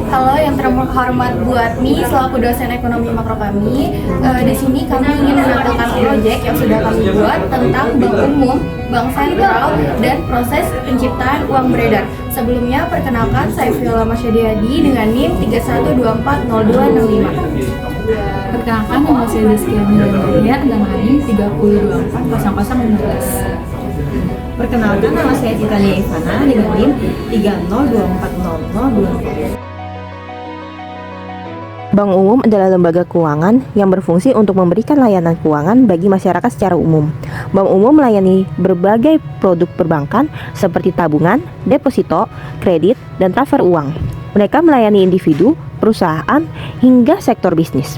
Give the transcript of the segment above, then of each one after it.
Halo, yang terhormat Bu Atmi selaku dosen ekonomi makro kami. Di sini kami ingin menampilkan proyek yang sudah kami buat tentang bank umum, bank sentral, dan proses penciptaan uang beredar. Sebelumnya, perkenalkan saya Viola Masyadiadi dengan NIM 31240265. Perkenalkan, nama saya Rizky Amilia dengan NIM 30240015. Perkenalkan, nama saya Titania Ivana dengan NIM 30240024. Bank umum adalah lembaga keuangan yang berfungsi untuk memberikan layanan keuangan bagi masyarakat secara umum. Bank umum melayani berbagai produk perbankan seperti tabungan, deposito, kredit, dan transfer uang. Mereka melayani individu, perusahaan, hingga sektor bisnis.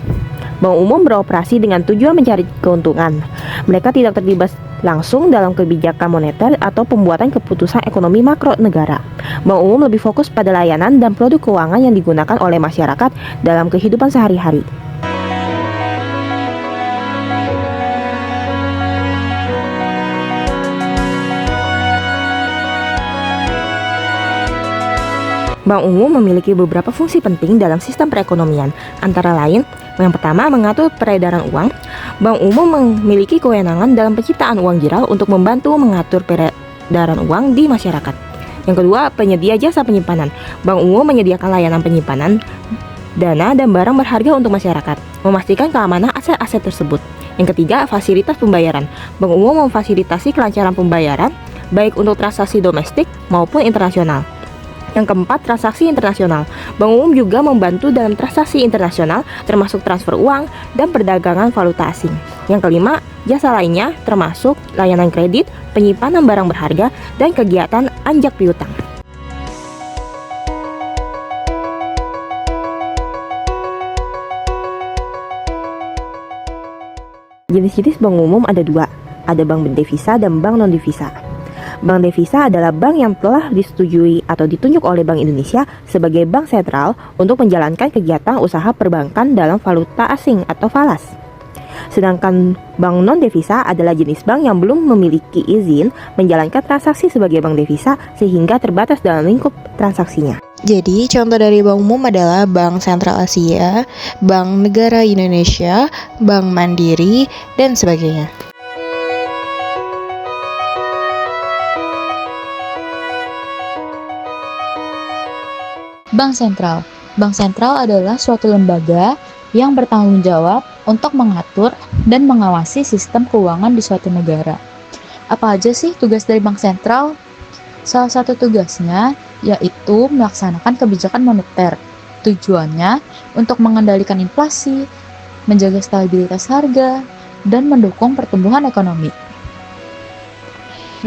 Bank umum beroperasi dengan tujuan mencari keuntungan. Mereka tidak terlibat langsung dalam kebijakan moneter atau pembuatan keputusan ekonomi makro negara. Bank umum lebih fokus pada layanan dan produk keuangan yang digunakan oleh masyarakat dalam kehidupan sehari-hari. Bank umum memiliki beberapa fungsi penting dalam sistem perekonomian, antara lain, yang pertama, mengatur peredaran uang. Bank umum memiliki kewenangan dalam penciptaan uang jiral untuk membantu mengatur peredaran uang di masyarakat. Yang kedua, penyedia jasa penyimpanan. Bank umum menyediakan layanan penyimpanan dana dan barang berharga untuk masyarakat, memastikan keamanan aset-aset tersebut. Yang ketiga, fasilitas pembayaran. Bank umum memfasilitasi kelancaran pembayaran, baik untuk transaksi domestik maupun internasional. Yang keempat, transaksi internasional. Bank umum juga membantu dalam transaksi internasional, termasuk transfer uang dan perdagangan valuta asing. Yang kelima, jasa lainnya termasuk layanan kredit, penyimpanan barang berharga, dan kegiatan anjak piutang. Jenis-jenis bank umum ada dua, ada bank devisa dan bank non-devisa. Bank devisa adalah bank yang telah disetujui atau ditunjuk oleh Bank Indonesia sebagai bank sentral untuk menjalankan kegiatan usaha perbankan dalam valuta asing atau falas. Sedangkan bank non-devisa adalah jenis bank yang belum memiliki izin menjalankan transaksi sebagai bank devisa sehingga terbatas dalam lingkup transaksinya. Jadi, contoh dari bank umum adalah Bank Sentral Asia, Bank Negara Indonesia, Bank Mandiri, dan sebagainya. Bank sentral. Bank sentral adalah suatu lembaga yang bertanggung jawab untuk mengatur dan mengawasi sistem keuangan di suatu negara. Apa aja sih tugas dari bank sentral? Salah satu tugasnya yaitu melaksanakan kebijakan moneter. Tujuannya untuk mengendalikan inflasi, menjaga stabilitas harga, dan mendukung pertumbuhan ekonomi.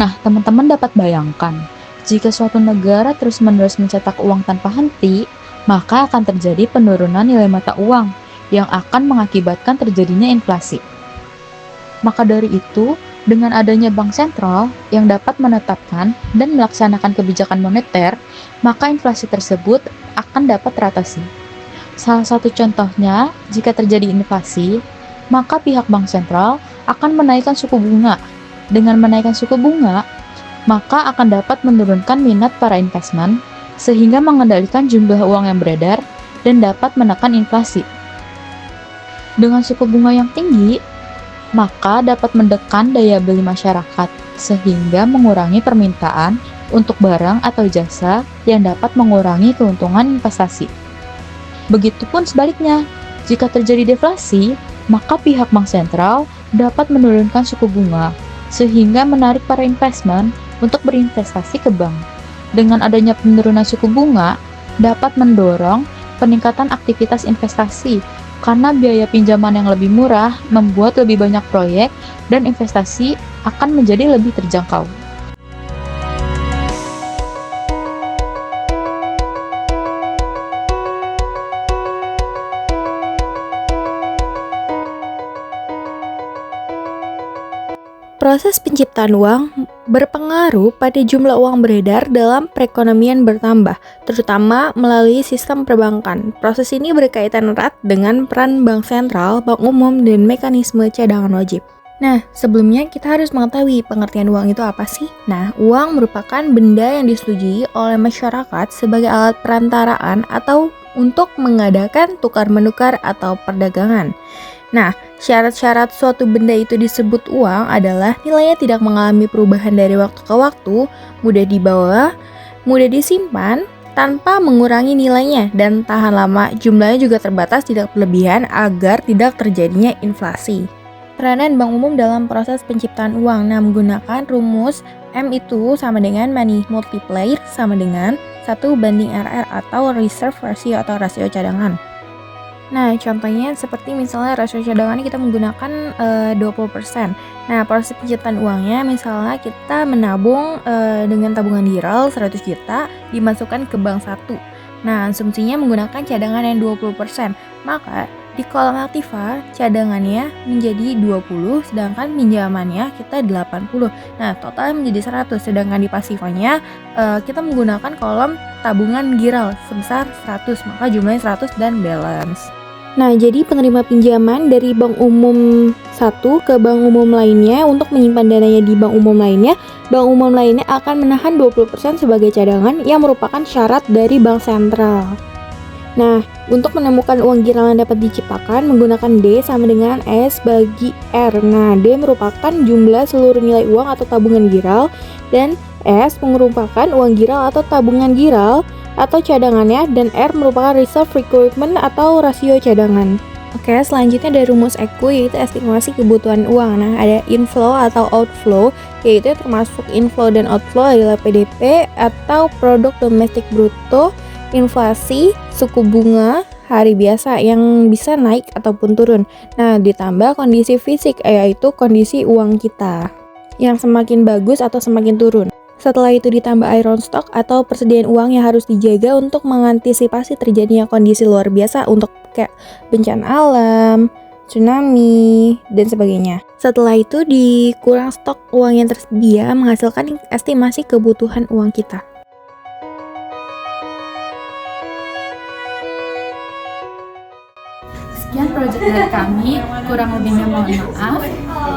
Nah, teman-teman dapat bayangkan, jika suatu negara terus-menerus mencetak uang tanpa henti, maka akan terjadi penurunan nilai mata uang yang akan mengakibatkan terjadinya inflasi. Maka dari itu, dengan adanya bank sentral yang dapat menetapkan dan melaksanakan kebijakan moneter, maka inflasi tersebut akan dapat teratasi. Salah satu contohnya, jika terjadi inflasi, maka pihak bank sentral akan menaikkan suku bunga. Dengan menaikkan suku bunga, maka akan dapat menurunkan minat para investment sehingga mengendalikan jumlah uang yang beredar dan dapat menekan inflasi. Dengan suku bunga yang tinggi, maka dapat mendekan daya beli masyarakat sehingga mengurangi permintaan untuk barang atau jasa yang dapat mengurangi keuntungan investasi. Begitupun sebaliknya, jika terjadi deflasi, maka pihak bank sentral dapat menurunkan suku bunga sehingga menarik para investment untuk berinvestasi ke bank. Dengan adanya penurunan suku bunga, dapat mendorong peningkatan aktivitas investasi karena biaya pinjaman yang lebih murah membuat lebih banyak proyek dan investasi akan menjadi lebih terjangkau. Proses penciptaan uang berpengaruh pada jumlah uang beredar dalam perekonomian bertambah, terutama melalui sistem perbankan. Proses ini berkaitan erat dengan peran bank sentral, bank umum, dan mekanisme cadangan wajib. Nah, sebelumnya kita harus mengetahui pengertian uang itu apa sih? Nah, uang merupakan benda yang disetujui oleh masyarakat sebagai alat perantaraan atau untuk mengadakan tukar-menukar atau perdagangan. Nah, syarat-syarat suatu benda itu disebut uang adalah nilainya tidak mengalami perubahan dari waktu ke waktu, mudah dibawa, mudah disimpan, tanpa mengurangi nilainya, dan tahan lama. Jumlahnya juga terbatas, tidak berlebihan agar tidak terjadinya inflasi. Peranan bank umum dalam proses penciptaan uang. Nah, menggunakan rumus M itu sama dengan money multiplier sama dengan 1/RR atau reserve ratio atau rasio cadangan. Nah, contohnya seperti misalnya rasio cadangan kita menggunakan 20%. Nah, proses penciptaan uangnya misalnya kita menabung dengan tabungan giral 100 juta dimasukkan ke bank 1. Nah, asumsinya menggunakan cadangan yang 20%. Maka di kolom aktiva cadangannya menjadi 20 sedangkan pinjamannya kita 80. Nah, total menjadi 100 sedangkan di pasifannya kita menggunakan kolom tabungan giral sebesar 100, maka jumlahnya 100 dan balance. Nah, jadi penerima pinjaman dari bank umum satu ke bank umum lainnya untuk menyimpan dananya di bank umum lainnya akan menahan 20% sebagai cadangan yang merupakan syarat dari bank sentral. Nah, untuk menemukan uang giral yang dapat diciptakan menggunakan D sama dengan S bagi R. Nah, D merupakan jumlah seluruh nilai uang atau tabungan giral dan S merupakan uang giral atau tabungan giral atau cadangannya, dan R merupakan reserve requirement atau rasio cadangan. Oke, selanjutnya dari rumus EKU yaitu estimasi kebutuhan uang. Nah, ada inflow atau outflow, yaitu termasuk inflow dan outflow adalah PDP atau produk domestik bruto, inflasi, suku bunga, hari biasa yang bisa naik ataupun turun. Nah, ditambah kondisi fisik yaitu kondisi uang kita yang semakin bagus atau semakin turun. Setelah itu ditambah iron stock atau persediaan uang yang harus dijaga untuk mengantisipasi terjadinya kondisi luar biasa untuk kayak bencana alam, tsunami, dan sebagainya. Setelah itu dikurang stok uang yang tersedia menghasilkan estimasi kebutuhan uang kita. Sekian proyek dari kami, kurang lebihnya mohon maaf.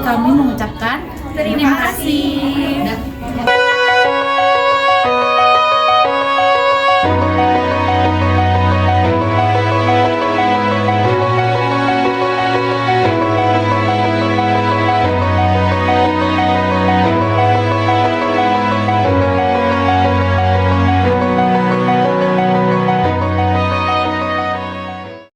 Kami mengucapkan terima kasih.